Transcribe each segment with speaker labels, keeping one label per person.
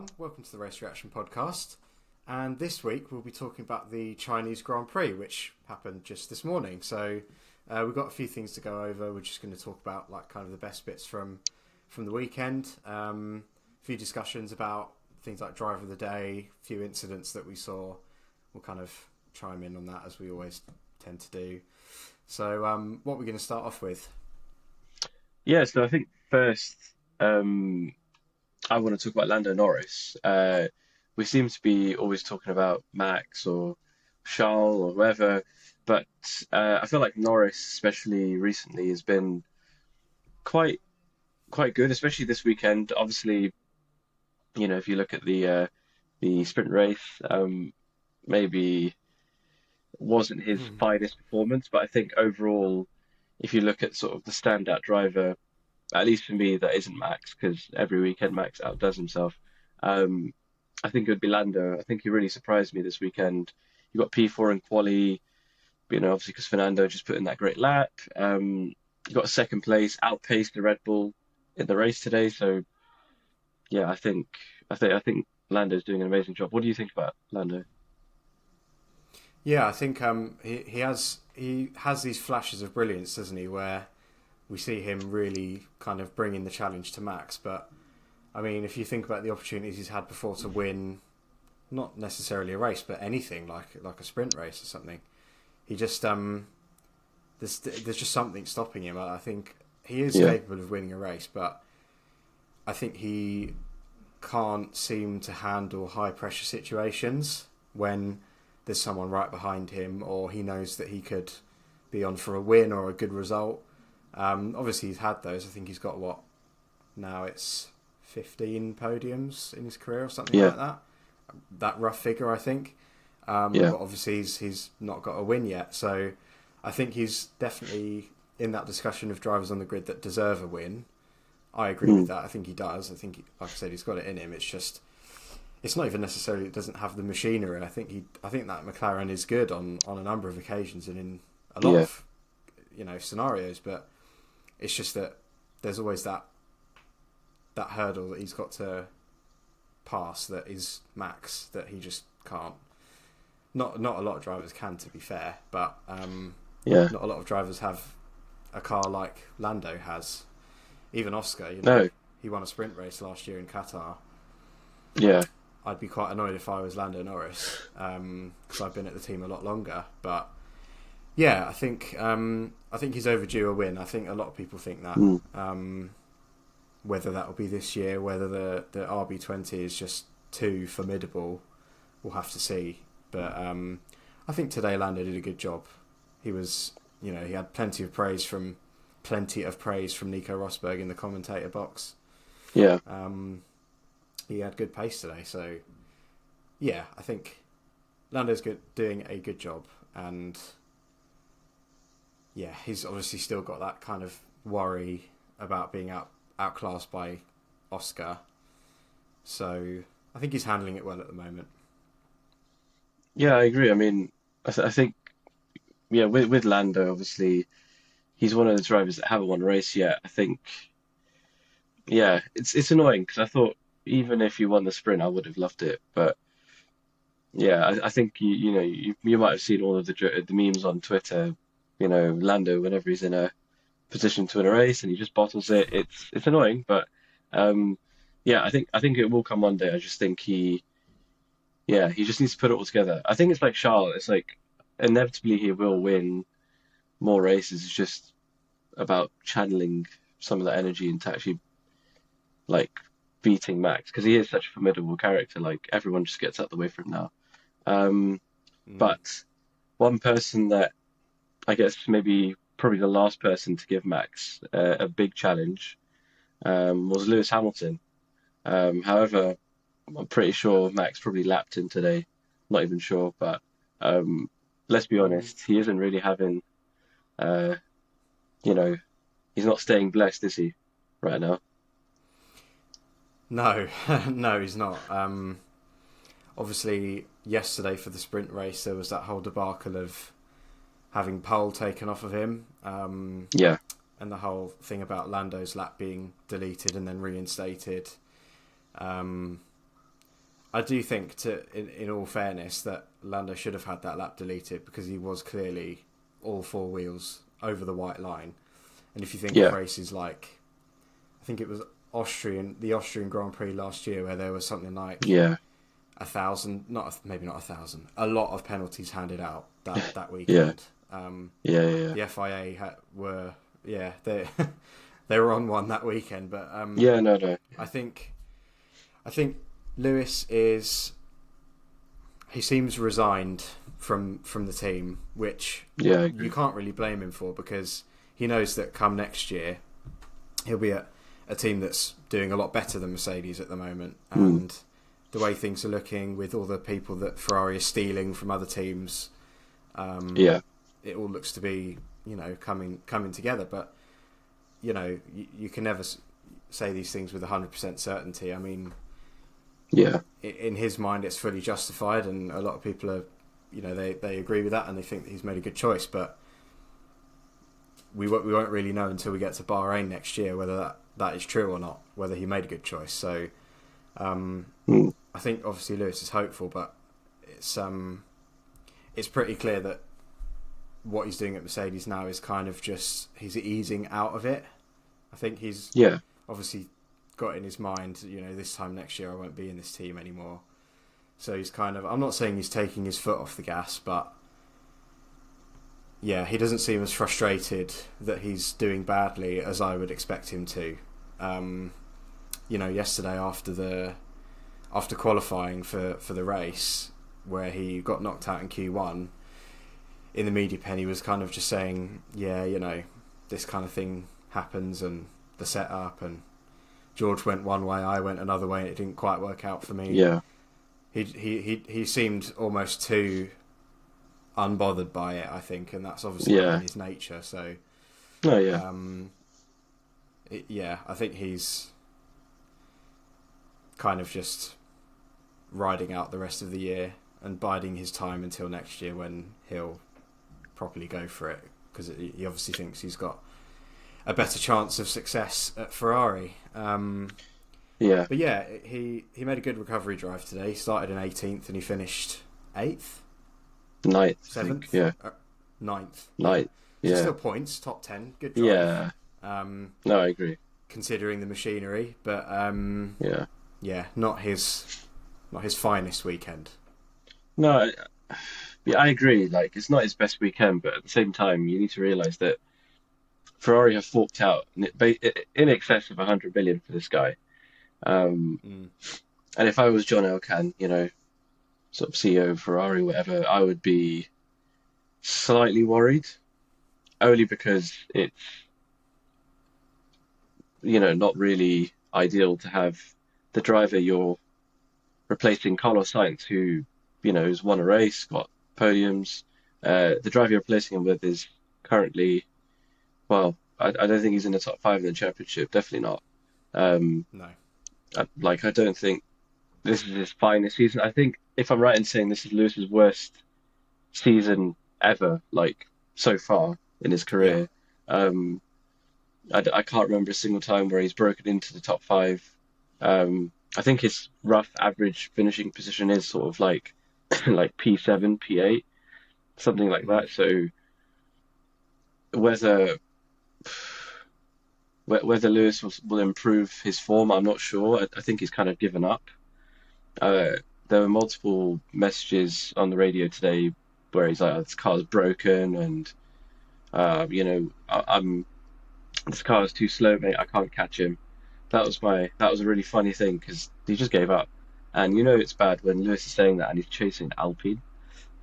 Speaker 1: everyone. Welcome to the Race Reaction Podcast. And this week we'll be talking about the Chinese Grand Prix, which happened just this morning. So we've got a few things to go over. We're just going to talk about kind of the best bits from the weekend. A few discussions about things like driver of the day, a few incidents that we saw. We'll kind of chime in on that as we always tend to do. So what we're going to start off with.
Speaker 2: Yeah, so I think first, I want to talk about Lando Norris. We seem to be always talking about Max or Charles or whoever, but I feel like Norris, especially recently, has been quite quite good, especially this weekend. Obviously, if you look at the sprint race, maybe wasn't his finest performance, but I think overall, if you look at sort of the standout driver, at least for me, that isn't Max, because every weekend Max outdoes himself. Um, I think it would be Lando. I think he really surprised me this weekend. You got P4 in quali, obviously because Fernando just put in that great lap. You got a second place, outpaced the Red Bull in the race today. So yeah, I think Lando's doing an amazing job. What do you think about Lando?
Speaker 1: Yeah, I think he has these flashes of brilliance, doesn't he? Where we see him really kind of bringing the challenge to Max. But I mean, if you think about the opportunities he's had before to win, not necessarily a race, but anything like a sprint race or something, he just there's just something stopping him. I think he is
Speaker 2: Yeah,
Speaker 1: capable of winning a race, but I think he can't seem to handle high pressure situations when there's someone right behind him, or he knows that he could be on for a win or a good result. Obviously, he's had those. I think he's got what now it's 15 podiums in his career or something
Speaker 2: yeah,
Speaker 1: like that. That rough figure, I think.
Speaker 2: yeah.
Speaker 1: But obviously, he's not got a win yet. So I think he's definitely in that discussion of drivers on the grid that deserve a win. I agree with
Speaker 2: Mm,
Speaker 1: that. I think he does. I think, like I said, he's got it in him. It's just it's not even necessarily it doesn't have the machinery. I think that McLaren is good on a number of occasions and in a lot
Speaker 2: yeah,
Speaker 1: of scenarios, but it's just that there's always that hurdle that he's got to pass that is Max that he just can't. Not a lot of drivers can, to be fair, but
Speaker 2: yeah.
Speaker 1: not a lot of drivers have a car like Lando has. Even Oscar,
Speaker 2: No,
Speaker 1: he won a sprint race last year in Qatar.
Speaker 2: yeah.
Speaker 1: I'd be quite annoyed if I was Lando Norris because I've been at the team a lot longer. But yeah, I think he's overdue a win. I think a lot of people think that.
Speaker 2: Mm,
Speaker 1: Whether that will be this year, whether the RB20 is just too formidable, we'll have to see. But I think today Lando did a good job. He was, he had plenty of praise from Nico Rosberg in the commentator box.
Speaker 2: yeah.
Speaker 1: Um, he had good pace today, so yeah, I think Lando's doing a good job, and yeah, he's obviously still got that kind of worry about being outclassed by Oscar. So I think he's handling it well at the moment.
Speaker 2: Yeah, I agree. I mean, I think, yeah, with Lando, obviously, he's one of the drivers that haven't won a race yet. I think, yeah, it's annoying because I thought even if you won the sprint, I would have loved it. But yeah, I think you might have seen all of the memes on Twitter. Lando whenever he's in a position to win a race and he just bottles it. It's annoying, but um, yeah, I think it will come one day. I just think he just needs to put it all together. I think it's like Charles. It's like inevitably he will win more races. It's just about channeling some of that energy into actually like beating Max because he is such a formidable character. Like everyone just gets out the way for him now. Um,
Speaker 1: Mm.
Speaker 2: but one person that I guess maybe probably the last person to give Max a big challenge was Lewis Hamilton. However, I'm pretty sure Max probably lapped him today. Not even sure, but um, let's be
Speaker 1: Mm.
Speaker 2: honest, he isn't really having, uh, you know, he's not staying blessed, is he, right now?
Speaker 1: No, no, he's not. Obviously, yesterday for the sprint race, there was that whole debacle of having pole taken off of him,
Speaker 2: Yeah,
Speaker 1: and the whole thing about Lando's lap being deleted and then reinstated. Um, I do think, in all fairness, that Lando should have had that lap deleted because he was clearly all four wheels over the white line. And if you think of
Speaker 2: Yeah,
Speaker 1: races like, I think it was the Austrian Grand Prix last year, where there was something like
Speaker 2: yeah,
Speaker 1: 1,000, maybe not 1,000, a lot of penalties handed out that
Speaker 2: yeah,
Speaker 1: weekend.
Speaker 2: yeah, yeah,
Speaker 1: The FIA were, they they were on one that weekend, but
Speaker 2: yeah. No, no.
Speaker 1: I think I think Lewis he seems resigned from the team, which
Speaker 2: Yeah, I
Speaker 1: you
Speaker 2: agree.
Speaker 1: can't really blame him for, because he knows that come next year he'll be at a team that's doing a lot better than Mercedes at the moment,
Speaker 2: Mm,
Speaker 1: and the way things are looking with all the people that Ferrari is stealing from other teams, um,
Speaker 2: yeah,
Speaker 1: it all looks to be coming together. But you can never say these things with 100% certainty. I mean,
Speaker 2: yeah,
Speaker 1: in his mind, it's fully justified, and a lot of people are, they agree with that, and they think that he's made a good choice. But we won't really know until we get to Bahrain next year whether that is true or not, whether he made a good choice. So
Speaker 2: mm,
Speaker 1: I think obviously Lewis is hopeful, but it's pretty clear that what he's doing at Mercedes now is kind of just he's easing out of it. I think he's
Speaker 2: yeah,
Speaker 1: obviously got in his mind, this time next year I won't be in this team anymore. So he's kind of, I'm not saying he's taking his foot off the gas, but yeah, he doesn't seem as frustrated that he's doing badly as I would expect him to. Yesterday after qualifying for the race, where he got knocked out in Q1, in the media pen he was kind of just saying, yeah, this kind of thing happens, and the setup, and George went one way, I went another way, and it didn't quite work out for me.
Speaker 2: yeah,
Speaker 1: He seemed almost too unbothered by it, I think, and that's obviously not in
Speaker 2: yeah.
Speaker 1: his nature. So,
Speaker 2: No, yeah,
Speaker 1: um, I think he's kind of just riding out the rest of the year and biding his time until next year when he'll properly go for it, because he obviously thinks he's got a better chance of success at Ferrari.
Speaker 2: yeah.
Speaker 1: But yeah, he made a good recovery drive today. He started in 18th and he finished 8th,
Speaker 2: Ninth, I think.
Speaker 1: 7th,
Speaker 2: Yeah,
Speaker 1: 9th. Yeah,
Speaker 2: ninth.
Speaker 1: so
Speaker 2: Yeah,
Speaker 1: still points, top 10, good drive.
Speaker 2: yeah.
Speaker 1: Um,
Speaker 2: No, I agree.
Speaker 1: Considering the machinery, but
Speaker 2: Yeah.
Speaker 1: yeah, not his finest weekend.
Speaker 2: No, yeah, I agree. Like, it's not his best weekend, but at the same time, you need to realize that Ferrari have forked out in excess of 100 million for this guy. Um,
Speaker 1: Mm.
Speaker 2: and if I was John Elkann, sort of CEO of Ferrari, whatever, I would be slightly worried, only because it's, not really ideal to have the driver you're replacing Carlos Sainz, who, has won a race, got podiums. The driver you're replacing him with is currently, well, I don't think he's in the top five in the championship. Definitely not. Um,
Speaker 1: No.
Speaker 2: I don't think this is his finest season. I think, if I'm right in saying this is Lewis's worst season ever, like so far in his
Speaker 1: Yeah.
Speaker 2: career. Um, I can't remember a single time where he's broken into the top five. I think his rough average finishing position is sort of like like P7, P8, something like
Speaker 1: Mm.
Speaker 2: that. So whether whether Lewis will improve his form, I'm not sure. I think he's kind of given up. Uh, there were multiple messages on the radio today where he's like, "Oh, this car's broken," and I'm this car's too slow, mate. I can't catch him. That was a really funny thing because he just gave up, and it's bad when Lewis is saying that and he's chasing Alpine.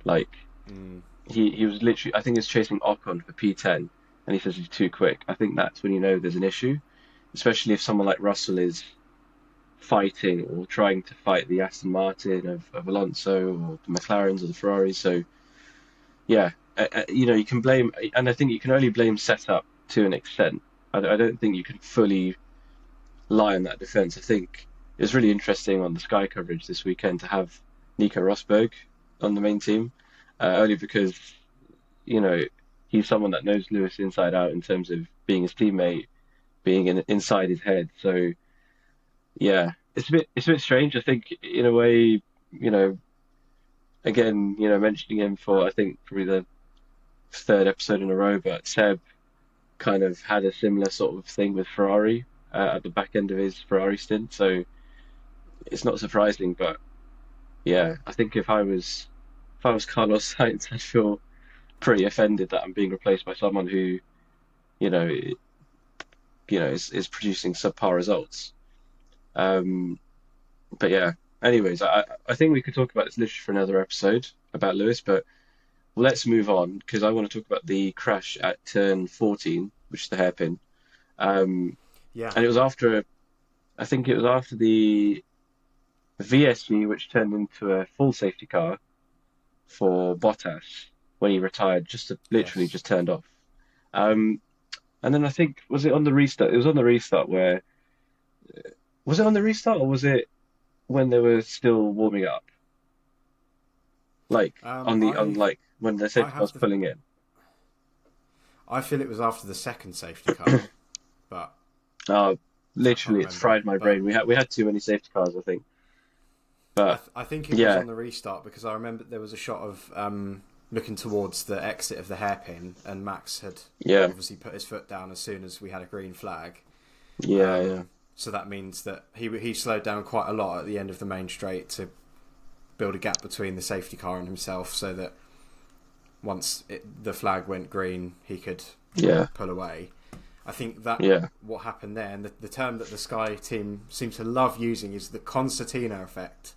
Speaker 2: Like
Speaker 1: Mm.
Speaker 2: he was literally, I think he's chasing Ocon for P10, and he says he's too quick. I think that's when there's an issue, especially if someone like Russell is fighting or trying to fight the Aston Martin of Alonso or the McLarens or the Ferraris. So yeah, you can blame, and I think you can only blame setup to an extent. I don't think you can fully lie on that defense. I think it was really interesting on the Sky coverage this weekend to have Nico Rosberg on the main team, only because you know he's someone that knows Lewis inside out in terms of being his teammate, being inside his head. So yeah, it's a bit strange. I think in a way, you know, again, mentioning him for I think probably the third episode in a row, but Seb kind of had a similar sort of thing with Ferrari at the back end of his Ferrari stint, so it's not surprising. But yeah, I think if I was Carlos Sainz, I'd feel pretty offended that I'm being replaced by someone who you know is producing subpar results. Um, but yeah. Anyways, I think we could talk about this literally for another episode about Lewis, but let's move on because I want to talk about the crash at turn 14, which is the hairpin. Um,
Speaker 1: Yeah,
Speaker 2: and it was after, I think it was after the VSG, which turned into a full safety car for Bottas when he retired, just to, literally
Speaker 1: yes.
Speaker 2: just turned off. Um, and then I think, was it on the restart? It was on the restart where, was it on the restart or was it when they were still warming up? Like on like when the
Speaker 1: I
Speaker 2: safety
Speaker 1: have
Speaker 2: car's
Speaker 1: the
Speaker 2: pulling in.
Speaker 1: I feel it was after the second safety car, but
Speaker 2: Uh,
Speaker 1: I can't
Speaker 2: Literally, it's
Speaker 1: remember.
Speaker 2: fried my
Speaker 1: But
Speaker 2: brain. We had too many safety cars, I think. But
Speaker 1: I think it was
Speaker 2: yeah,
Speaker 1: on the restart because I remember there was a shot of looking towards the exit of the hairpin, and Max had
Speaker 2: yeah,
Speaker 1: obviously put his foot down as soon as we had a green flag.
Speaker 2: yeah, yeah,
Speaker 1: So that means that he slowed down quite a lot at the end of the main straight to build a gap between the safety car and himself, so that once the flag went green, he could
Speaker 2: yeah,
Speaker 1: pull away. I think that
Speaker 2: yeah.
Speaker 1: what happened there, and the term that the Sky team seem to love using is the concertina effect,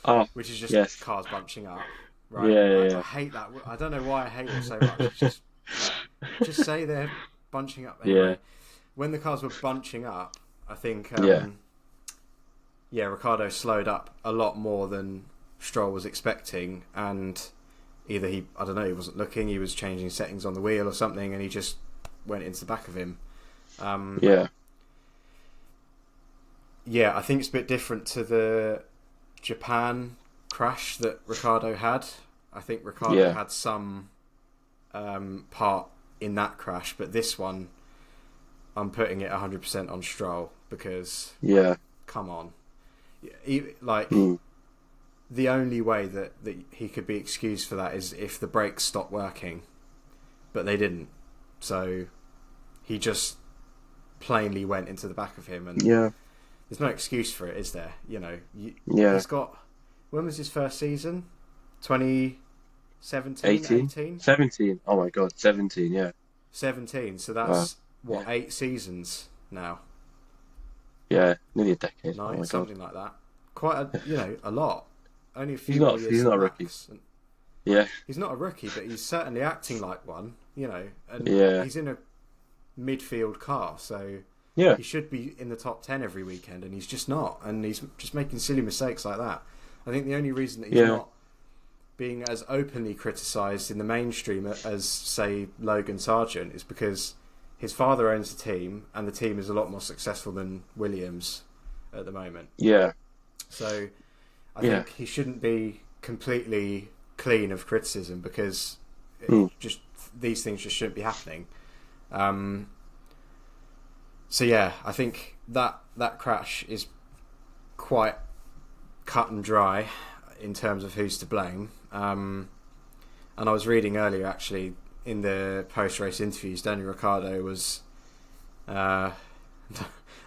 Speaker 2: Oh,
Speaker 1: which is just
Speaker 2: yes.
Speaker 1: cars bunching up. Right?
Speaker 2: Yeah,
Speaker 1: I
Speaker 2: yeah,
Speaker 1: hate that. I don't know why I hate it so much. It's just say they're bunching up
Speaker 2: yeah,
Speaker 1: anyway. When the cars were bunching up, I think
Speaker 2: yeah,
Speaker 1: yeah, Ricardo slowed up a lot more than Stroll was expecting, and either I don't know, he wasn't looking, he was changing settings on the wheel or something, and he just went into the back of him. Um,
Speaker 2: yeah,
Speaker 1: yeah, I think it's a bit different to the Japan crash that Ricardo had. I think Ricardo
Speaker 2: yeah,
Speaker 1: had some part in that crash, but this one, I'm putting it 100% on Stroll because,
Speaker 2: yeah,
Speaker 1: come on. Like,
Speaker 2: mm,
Speaker 1: the only way that he could be excused for that is if the brakes stopped working, but they didn't. So he just plainly went into the back of him, and
Speaker 2: yeah,
Speaker 1: there's no excuse for it, is there?
Speaker 2: yeah.
Speaker 1: He's got. When was his first season? 2017,
Speaker 2: 18,
Speaker 1: 18,
Speaker 2: 17. Oh my God, 17. Yeah.
Speaker 1: 17. So
Speaker 2: Wow.
Speaker 1: that's what,
Speaker 2: Yeah.
Speaker 1: 8 seasons now,
Speaker 2: Yeah. Nearly a decade. Oh
Speaker 1: nine,
Speaker 2: my God.
Speaker 1: something like that. Quite a lot. Only a
Speaker 2: He's
Speaker 1: few more
Speaker 2: not.
Speaker 1: years
Speaker 2: He's
Speaker 1: than
Speaker 2: not a rookie.
Speaker 1: Max. And
Speaker 2: Yeah.
Speaker 1: he's not a rookie, but he's certainly acting like one. And
Speaker 2: Yeah.
Speaker 1: he's in a midfield car, so
Speaker 2: Yeah.
Speaker 1: he should be in the top 10 every weekend, and he's just not, and he's just making silly mistakes like that. I think the only reason that he's
Speaker 2: Yeah.
Speaker 1: not being as openly criticised in the mainstream as, say, Logan Sargent is because his father owns the team, and the team is a lot more successful than Williams at the moment.
Speaker 2: Yeah.
Speaker 1: So I
Speaker 2: Yeah.
Speaker 1: think he shouldn't be completely clean of criticism because
Speaker 2: Mm.
Speaker 1: just these things just shouldn't be happening. Um, so yeah, I think that crash is quite cut and dry in terms of who's to blame. And I was reading earlier, actually, in the post-race interviews, Daniel Ricciardo was uh,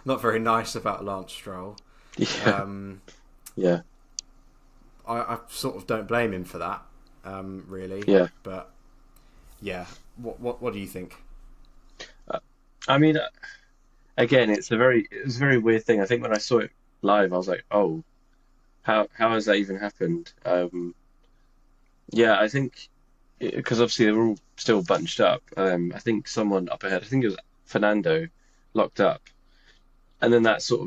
Speaker 1: not very nice about Lance Stroll.
Speaker 2: Yeah.
Speaker 1: Um,
Speaker 2: Yeah.
Speaker 1: I sort of don't blame him for that, really.
Speaker 2: Yeah.
Speaker 1: But yeah, what do you think?
Speaker 2: I mean, again, it's a very weird thing. I think when I saw it live, I was like, oh, how has that even happened? Yeah, I think because obviously they were all still bunched up. I think someone up ahead, I think it was Fernando, locked up, and then that sort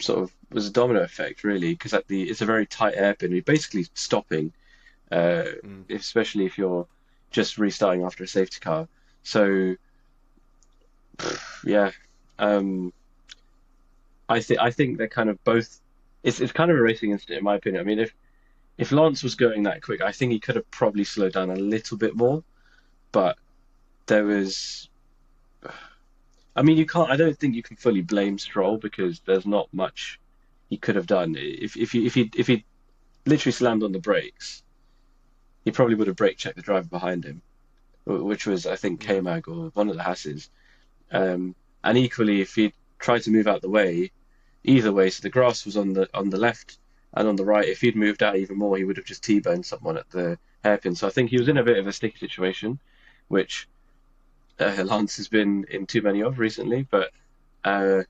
Speaker 2: of was a domino effect, really, because at the it's a very tight hairpin. You're basically stopping, uh,
Speaker 1: Mm.
Speaker 2: especially if you're just restarting after a safety car. So yeah, um, I think they're kind of both. It's kind of a racing incident in my opinion. I mean, if Lance was going that quick, I think he could have probably slowed down a little bit more. But there was, I mean, you can't. I don't think you can fully blame Stroll because there's not much. he could have done. If he literally slammed on the brakes, he probably would have brake checked the driver behind him, which was I think
Speaker 1: Yeah.
Speaker 2: K-Mag or one of the Hasses. And equally, if he tried to move out the way, either way, so the grass was on the left and on the right. If he'd moved out even more, he would have just T-boned someone at the hairpin. So I think he was in a bit of a sticky situation, which Lance has been in too many of recently. But uh,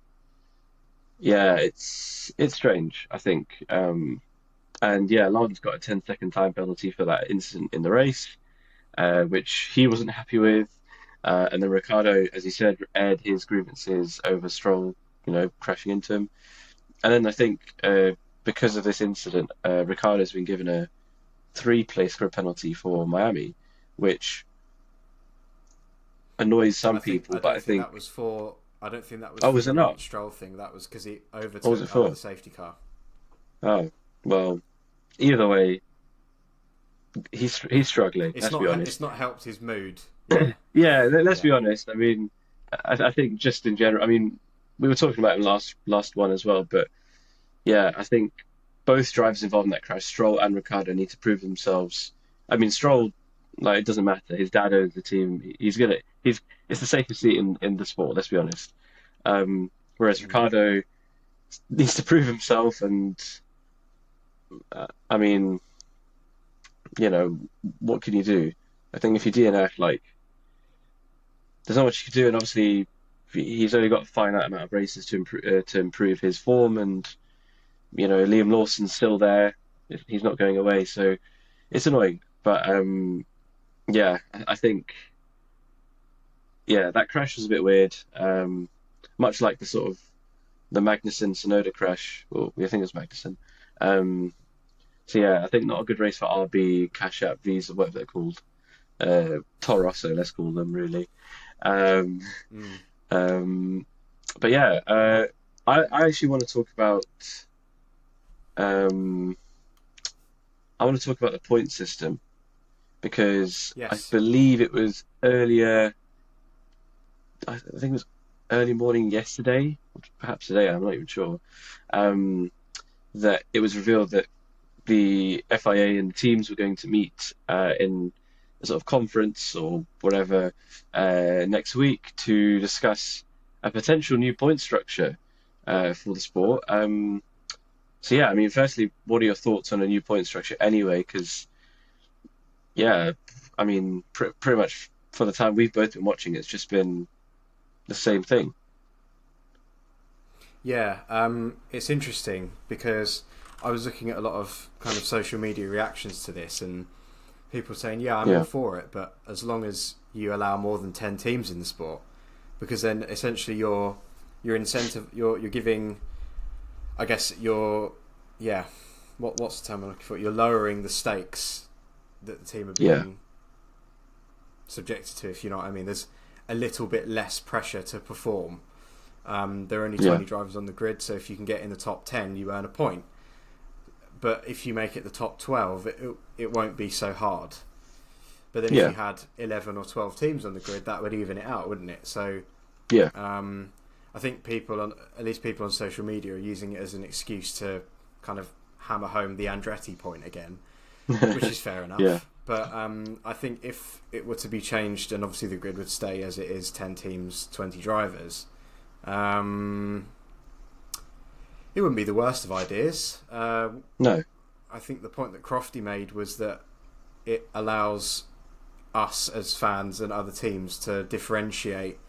Speaker 2: yeah, it's strange, I think. And yeah, Lance got a 10-second time penalty for that incident in the race, which he wasn't happy with. And then Ricardo, as he said, aired his grievances over Stroll, crashing into him. And then I think because of this incident, Ricardo's been given a three-place grid penalty for Miami, which annoys
Speaker 1: But
Speaker 2: some people.
Speaker 1: I
Speaker 2: But
Speaker 1: don't
Speaker 2: I
Speaker 1: think
Speaker 2: think,
Speaker 1: that was for. I don't think that was
Speaker 2: oh,
Speaker 1: for
Speaker 2: was
Speaker 1: the
Speaker 2: it not?
Speaker 1: Lance Stroll thing. That was because he
Speaker 2: What was it
Speaker 1: overtook
Speaker 2: for?
Speaker 1: the safety car.
Speaker 2: Oh, well, either way, he's struggling.
Speaker 1: It's
Speaker 2: Let's be
Speaker 1: not. It's
Speaker 2: honest.
Speaker 1: not helped his mood. Yeah,
Speaker 2: Yeah, let's
Speaker 1: yeah,
Speaker 2: be honest. I mean, I think just in general. I mean, we were talking about him last one as well, but yeah, I think both drivers involved in that crash, Stroll and Ricardo, need to prove themselves. I mean, Stroll, like it doesn't matter. His dad owns the team. He's good at. He's It's the safest seat in the sport. Let's be honest. Whereas
Speaker 1: mm,
Speaker 2: Ricardo needs to prove himself, and I mean, what can you do? I think if you DNF, like, there's not much you can do, and obviously he's only got a finite amount of races to improve his form, and Liam Lawson's still there. He's not going away, so it's annoying. But yeah, I think that crash was a bit weird. Much like the sort of the Magnussen Sonoda crash, or I think it was Magnussen. Um, so yeah, I think not a good race for RB, Cash App, Visa, whatever they're called. Toro Rosso, let's call them really. Um,
Speaker 1: mm.
Speaker 2: um, but yeah, I actually want to talk about um, I want to talk about the point system because I
Speaker 1: Yes.
Speaker 2: believe it was earlier. I think it was early morning yesterday, or perhaps today. I'm not even sure. Um, that it was revealed that the FIA and the teams were going to meet in a sort of conference or whatever next week to discuss a potential new point structure for the sport. So yeah, I mean, firstly, what are your thoughts on a new point structure anyway? Because yeah, I mean, pretty much for the time we've both been watching, it's just been the same thing.
Speaker 1: Yeah. It's interesting because I was looking at a lot of kind of social media reactions to this, and people saying, "Yeah, I'm all
Speaker 2: Yeah,
Speaker 1: for it, but as long as you allow more than 10 teams in the sport, because then essentially your incentive, you're giving, I guess yeah, what's the term I'm looking for? You're lowering the stakes that the team are
Speaker 2: yeah,
Speaker 1: being subjected to, if you know what I mean. There's a little bit less pressure to perform. There are only
Speaker 2: yeah,
Speaker 1: 20 drivers on the grid, so if you can get in the top 10, you earn a point. But if you make it the top 12, it won't be so hard. But then if
Speaker 2: yeah,
Speaker 1: you had 11 or 12 teams on the grid, that would even it out, wouldn't it? So
Speaker 2: yeah,
Speaker 1: I think at least people on social media, are using it as an excuse to kind of hammer home the Andretti point again, which is fair
Speaker 2: yeah,
Speaker 1: enough. But I think if it were to be changed, and obviously the grid would stay as it is, 10 teams, 20 drivers, um, it wouldn't be the worst of ideas.
Speaker 2: no,
Speaker 1: I think the point that Crofty made was that it allows us as fans and other teams to differentiate,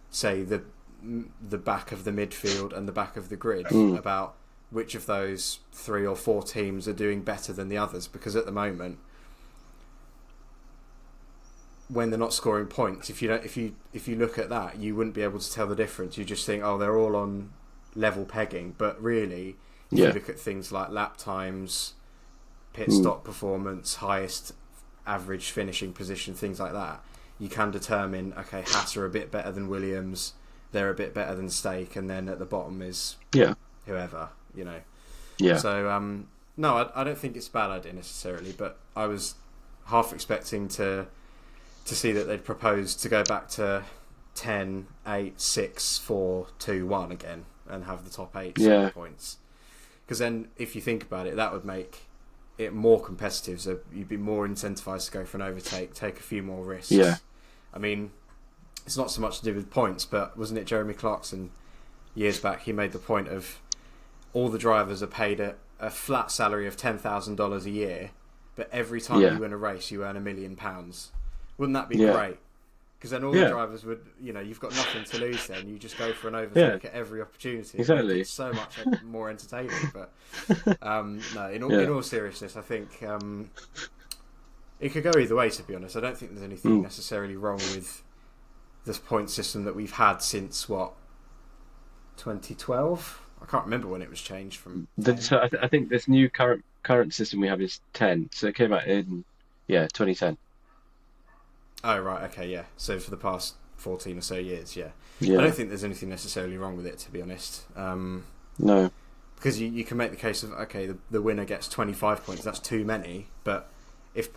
Speaker 1: say, the back of the midfield and the back of the grid,
Speaker 2: mm,
Speaker 1: about which of those 3 or 4 teams are doing better than the others. Because at the moment, when they're not scoring points, if you look at that, you wouldn't be able to tell the difference. You just think, oh, they're all on level pegging. But really, if you
Speaker 2: yeah,
Speaker 1: look at things like lap times, pit
Speaker 2: mm,
Speaker 1: stop performance, highest average finishing position, things like that, you can determine, okay, Haas are a bit better than Williams, they're a bit better than Stake, and then at the bottom is
Speaker 2: yeah,
Speaker 1: whoever, you know.
Speaker 2: yeah,
Speaker 1: So no, I don't think it's a bad idea necessarily, but I was half expecting to see that they'd propose to go back to 10, 8, 6, 4, 2, 1 again, and have the top 8 save
Speaker 2: yeah,
Speaker 1: points. because then if you think about it, that would make it more competitive. So you'd be more incentivized to go for an overtake, take a few more risks.
Speaker 2: Yeah.
Speaker 1: I mean, it's not so much to do with points, but wasn't it Jeremy Clarkson years back? He made the point of all the drivers are paid a flat salary of $10,000 a year, but every time you win a race, you earn £1 million. Wouldn't that be great? Because then all the drivers would, you've got nothing to lose then. You just go for an overtake at every opportunity.
Speaker 2: Exactly.
Speaker 1: It's so much more entertaining. But no, in all seriousness, I think it could go either way, to be honest. I don't think there's anything necessarily wrong with this point system that we've had since, 2012? I can't remember when it was changed from 10.
Speaker 2: So I think this new current system we have is 10. So it came out in 2010.
Speaker 1: Oh, right, okay, yeah. So for the past 14 or so years, yeah. I
Speaker 2: Yeah.
Speaker 1: don't think there's anything necessarily wrong with it, to be honest.
Speaker 2: No.
Speaker 1: Because you can make the case of, okay, the winner gets 25 points, that's too many, but if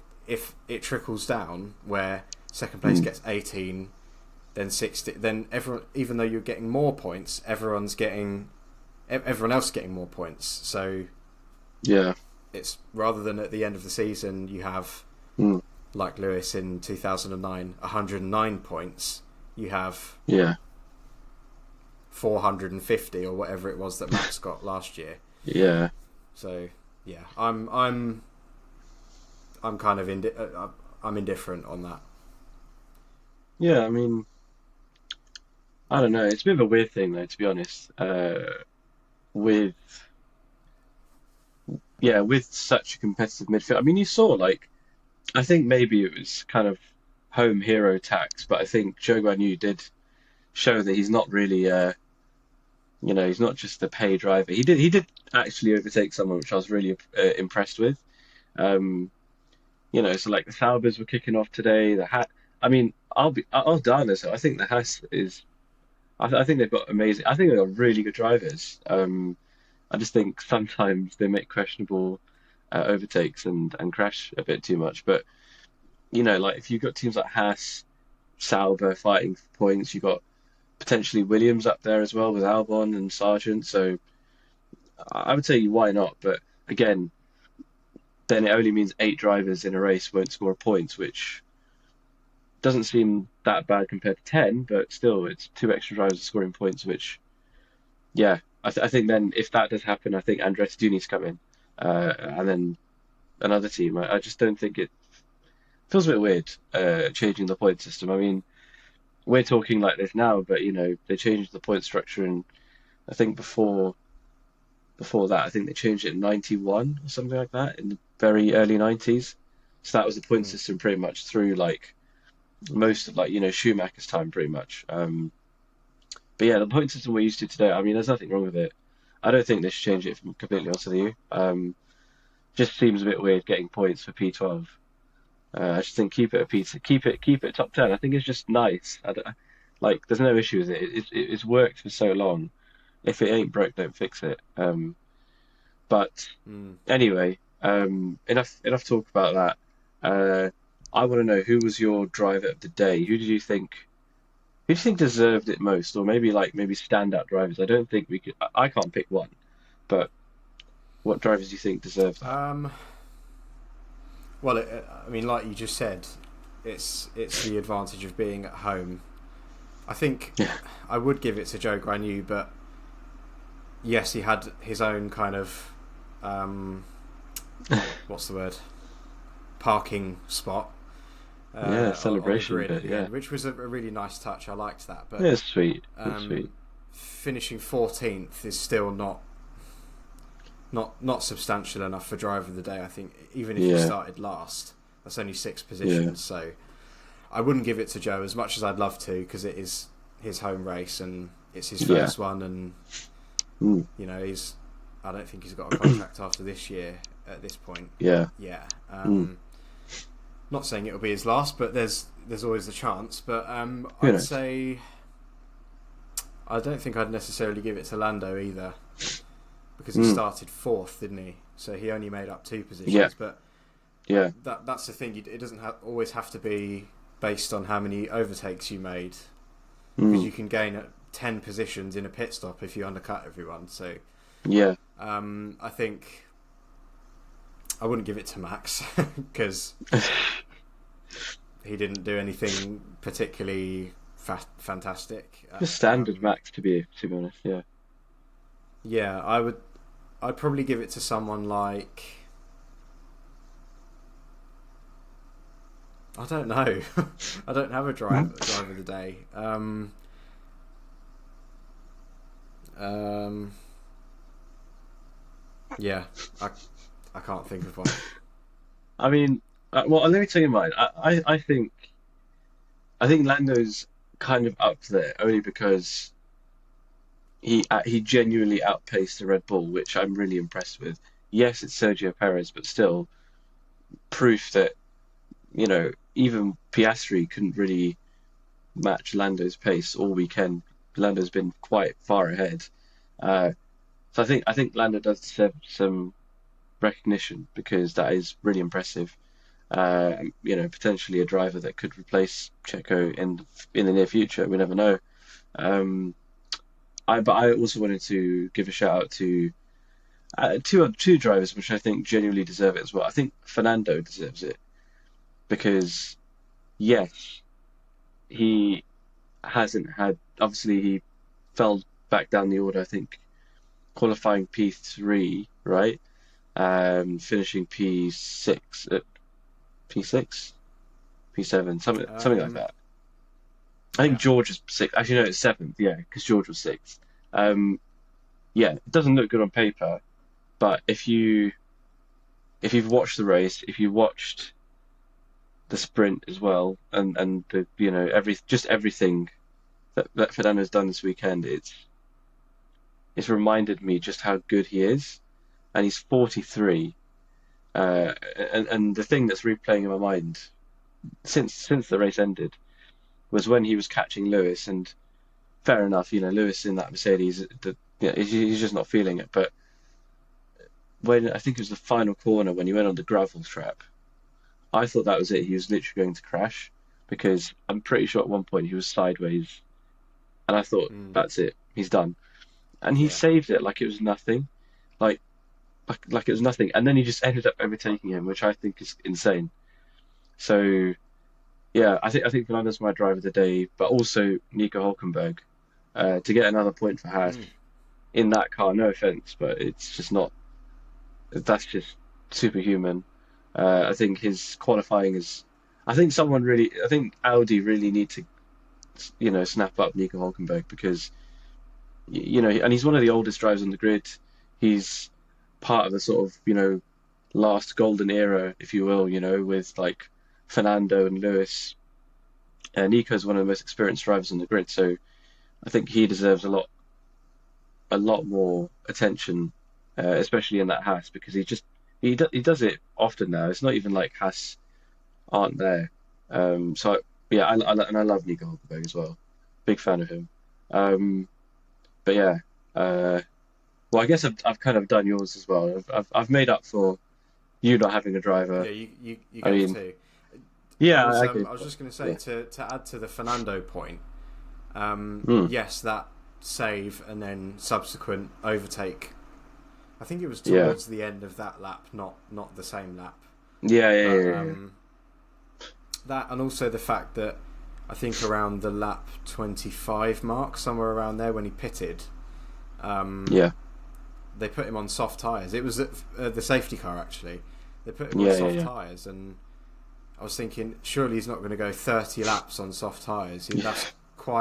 Speaker 1: it trickles down where second place gets 18, then 60, then everyone, even though you're getting more points, everyone else is getting more points. So
Speaker 2: Yeah.
Speaker 1: it's rather than at the end of the season you have, like Lewis in 2009, 109 points, you have 450 or whatever it was that Max got last year.
Speaker 2: Yeah.
Speaker 1: So yeah, I'm kind of I'm indifferent on that.
Speaker 2: Yeah, I mean, I don't know. It's a bit of a weird thing, though, to be honest. With with such a competitive midfield. I mean, you saw I think maybe it was kind of home hero tax, but I think Zhou Guanyu did show that he's not really, he's not just a pay driver. He did actually overtake someone, which I was really impressed with. Um, so the Saubers were kicking off today. I mean, I'll die on this. I think the Haas is. I think they've got amazing. I think they've got really good drivers. I just think sometimes they make questionable overtakes and crash a bit too much. But if you've got teams like Haas, Sauber fighting for points, you've got potentially Williams up there as well with Albon and Sargent. So I would say why not? But again, then it only means 8 drivers in a race won't score points, which doesn't seem that bad compared to 10, but still, it's 2 extra drivers scoring points, which, I think then if that does happen, I think Andretti do need to come in, and then another team. I just don't think it feels a bit weird, changing the point system. I mean, we're talking like this now, but they changed the point structure, and I think before that, I think they changed it in '91 or something like that in the very early '90s. So that was the point system pretty much through most of Schumacher's time pretty much. But yeah, the point system we're used to today, I mean, there's nothing wrong with it. I don't think they should change it, if I'm completely honest with you. Just seems a bit weird getting points for P12. I just think keep it a P, keep it top 10. I think it's just nice. There's no issue with it. It's worked for so long. If it ain't broke, don't fix it. But anyway, enough talk about that. I want to know, who was your driver of the day? Who do you think deserved it most, or maybe standout drivers? I don't think we could. I can't pick one, but what drivers do you think deserve that?
Speaker 1: Well, I mean, like you just said, it's the advantage of being at home. I think I would give it to Zhou Guanyu, but yes, he had his own kind of what's the word? Parking spot.
Speaker 2: Celebration
Speaker 1: on the grid
Speaker 2: bit,
Speaker 1: at the end, which was a really nice touch. I liked that. But
Speaker 2: yeah, it's sweet. It's sweet.
Speaker 1: Finishing 14th is still not substantial enough for driver of the day. I think even if you started last, that's only 6 positions. So I wouldn't give it to Joe as much as I'd love to, because it is his home race and it's his first one, and I don't think he's got a contract after this year at this point. Not saying it'll be his last, but there's always a chance. But I'd say I don't think I'd necessarily give it to Lando either, because he started 4th, didn't he? So he only made up 2 positions. But that's the thing. It doesn't always have to be based on how many overtakes you made, because you can gain 10 positions in a pit stop if you undercut everyone. So
Speaker 2: Yeah.
Speaker 1: I think I wouldn't give it to Max because he didn't do anything particularly fantastic.
Speaker 2: Just standard Max to be honest. Yeah.
Speaker 1: Yeah, I'd probably give it to someone like, I don't know. I don't have a driver of the day. Yeah, I can't think of one.
Speaker 2: I mean, well, let me tell you mine. I think Lando's kind of up there only because he genuinely outpaced the Red Bull, which I'm really impressed with. Yes, it's Sergio Perez, but still proof that even Piastri couldn't really match Lando's pace all weekend. Lando's been quite far ahead. Uh, so I think Lando does deserve some recognition because that is really impressive. Potentially a driver that could replace Checo in the near future. We never know. Um, but I also wanted to give a shout out to two drivers which I think genuinely deserve it as well. I think Fernando deserves it because yes, he hasn't had. Obviously, he fell back down the order. I think qualifying P3, right? Finishing P6, P6, P7, something like
Speaker 1: Um,
Speaker 2: that. I think
Speaker 1: yeah,
Speaker 2: George is sixth. Actually, no, it's seventh. Yeah, because George was sixth. Um, yeah, it doesn't look good on paper, but if you've watched the race, if you watched the sprint as well, and the everything that Fernando's done this weekend, it's reminded me just how good he is, and he's 43. And the thing that's replaying in my mind since the race ended was when he was catching Lewis, and fair enough, Lewis in that Mercedes, he's just not feeling it. But when I think it was the final corner when he went on the gravel trap, I thought that was it. He was literally going to crash because I'm pretty sure at one point he was sideways, and I thought that's it, he's done. And he
Speaker 1: yeah,
Speaker 2: saved it like it was nothing, like like it was nothing, and then he just ended up overtaking him, which I think is insane. So yeah, I think Fernando's my driver of the day, but also Nico Hulkenberg to get another point for Haas in that car. No offense, but it's just not. That's just superhuman. I think his qualifying is. I think Audi really need to, snap up Nico Hulkenberg because, and he's one of the oldest drivers on the grid. He's part of the sort of, last golden era, if you will, with like Fernando and Lewis. Nico's one of the most experienced drivers on the grid, so I think he deserves a lot more attention, especially in that Haas because he does it often now. It's not even like Haas aren't there. Yeah, and I love Nico Hulkenberg as well. Big fan of him. Um, but yeah, well, I guess I've kind of done yours as well. I've made up for you not having a driver.
Speaker 1: yeah. You
Speaker 2: I
Speaker 1: gave
Speaker 2: mean,
Speaker 1: two.
Speaker 2: yeah, I
Speaker 1: I
Speaker 2: gave,
Speaker 1: was just going to say
Speaker 2: yeah.
Speaker 1: to add to the Fernando point.
Speaker 2: Mm,
Speaker 1: Yes, that save and then subsequent overtake. I think it was
Speaker 2: yeah,
Speaker 1: towards the end of that lap, not the same lap.
Speaker 2: yeah, yeah,
Speaker 1: But
Speaker 2: yeah,
Speaker 1: that and also the fact that I think around the lap 25 mark, somewhere around there when he pitted, um,
Speaker 2: yeah,
Speaker 1: they put him on soft tyres. It was at, the safety car actually. They put him on
Speaker 2: yeah, yeah,
Speaker 1: soft
Speaker 2: yeah.
Speaker 1: tyres, and I was thinking, surely he's not going to go 30 laps on soft tyres.
Speaker 2: No,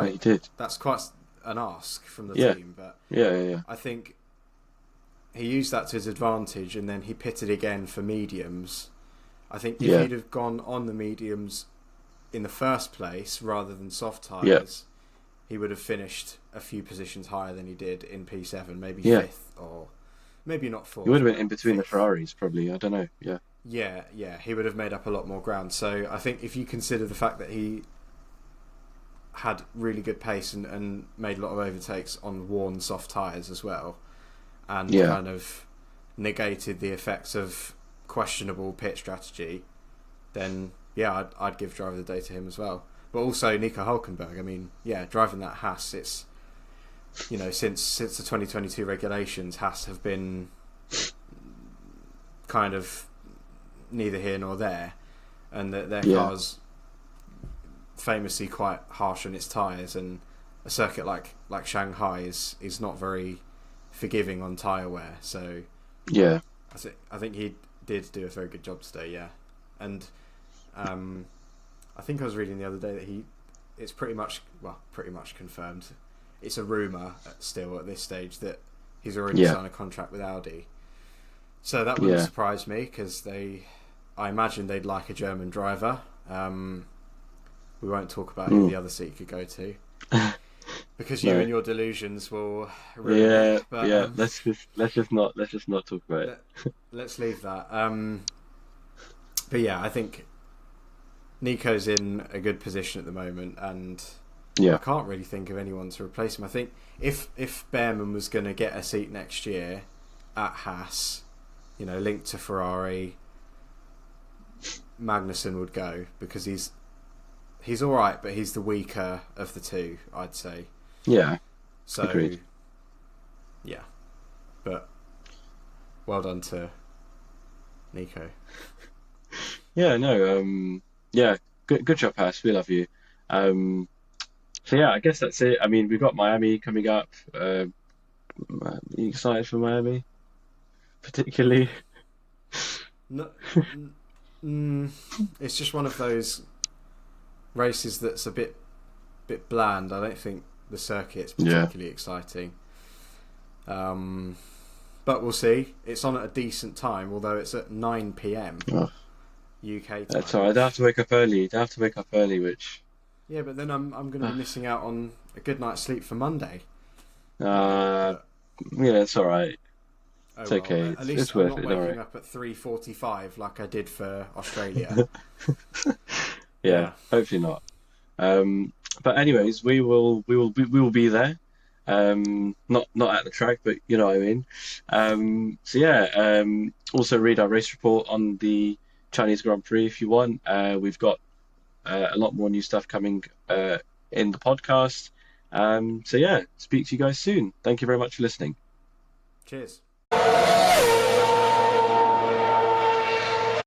Speaker 2: he did.
Speaker 1: That's quite an ask from the
Speaker 2: Yeah,
Speaker 1: team, but
Speaker 2: yeah, yeah, yeah,
Speaker 1: I think he used that to his advantage, and then he pitted again for mediums. I think if
Speaker 2: yeah,
Speaker 1: he'd have gone on the mediums in the first place rather than soft
Speaker 2: yeah,
Speaker 1: tyres, he would have finished a few positions higher than he did in P7, maybe
Speaker 2: yeah.
Speaker 1: fifth or maybe not
Speaker 2: He would
Speaker 1: fourth,
Speaker 2: have been
Speaker 1: but
Speaker 2: in between the
Speaker 1: fifth.
Speaker 2: Ferraris, probably. I don't know. Yeah,
Speaker 1: Yeah, yeah, he would have made up a lot more ground. So I think if you consider the fact that he had really good pace and made a lot of overtakes on worn soft tyres as well, and
Speaker 2: yeah,
Speaker 1: kind of negated the effects of questionable pit strategy, then yeah, I'd give driver of the day to him as well. But also Nico Hulkenberg. I mean, yeah, driving that Haas, it's since the 2022 regulations, Haas have been kind of neither here nor there, and that their car's famously quite harsh on its tyres, and a circuit like Shanghai is not very forgiving on tyre wear. So
Speaker 2: Yeah.
Speaker 1: I think he did do a very good job today. Yeah, and I think I was reading the other day that it's pretty much confirmed. It's a rumor still at this stage that he's already signed a contract with Audi. So that wouldn't surprise me, because I imagine they'd like a German driver. We won't talk about who the other seat could go to, because you and your delusions will ruin it. But,
Speaker 2: let's just not talk about it.
Speaker 1: Let's leave that. But yeah, I think Nico's in a good position at the moment, and I can't really think of anyone to replace him. I think if Behrman was going to get a seat next year at Haas, linked to Ferrari, Magnussen would go, because he's all right, but he's the weaker of the two, I'd say.
Speaker 2: Yeah.
Speaker 1: So,
Speaker 2: agreed.
Speaker 1: Yeah, but well done to Nico.
Speaker 2: Yeah, no, good job, Haas. We love you. So yeah, I guess that's it. I mean, we've got Miami coming up. Are you excited for Miami, particularly?
Speaker 1: No, it's just one of those races that's a bit bland. I don't think the circuit's particularly exciting. But we'll see. It's on at a decent time, although it's at 9 p.m. UK time.
Speaker 2: That's all right. They have to wake up early. Which
Speaker 1: yeah, but then I'm going to be missing out on a good night's sleep for Monday.
Speaker 2: It's all right. It's okay.
Speaker 1: At least
Speaker 2: it's
Speaker 1: I'm
Speaker 2: worth
Speaker 1: not
Speaker 2: it.
Speaker 1: waking up at 3:45 like I did for Australia.
Speaker 2: Yeah, hopefully not. But anyways, we will be there. Not at the track, but you know what I mean. Also read our race report on the Chinese Grand Prix if you want. We've got a lot more new stuff coming in the podcast. Speak to you guys soon. Thank you very much for listening.
Speaker 1: Cheers.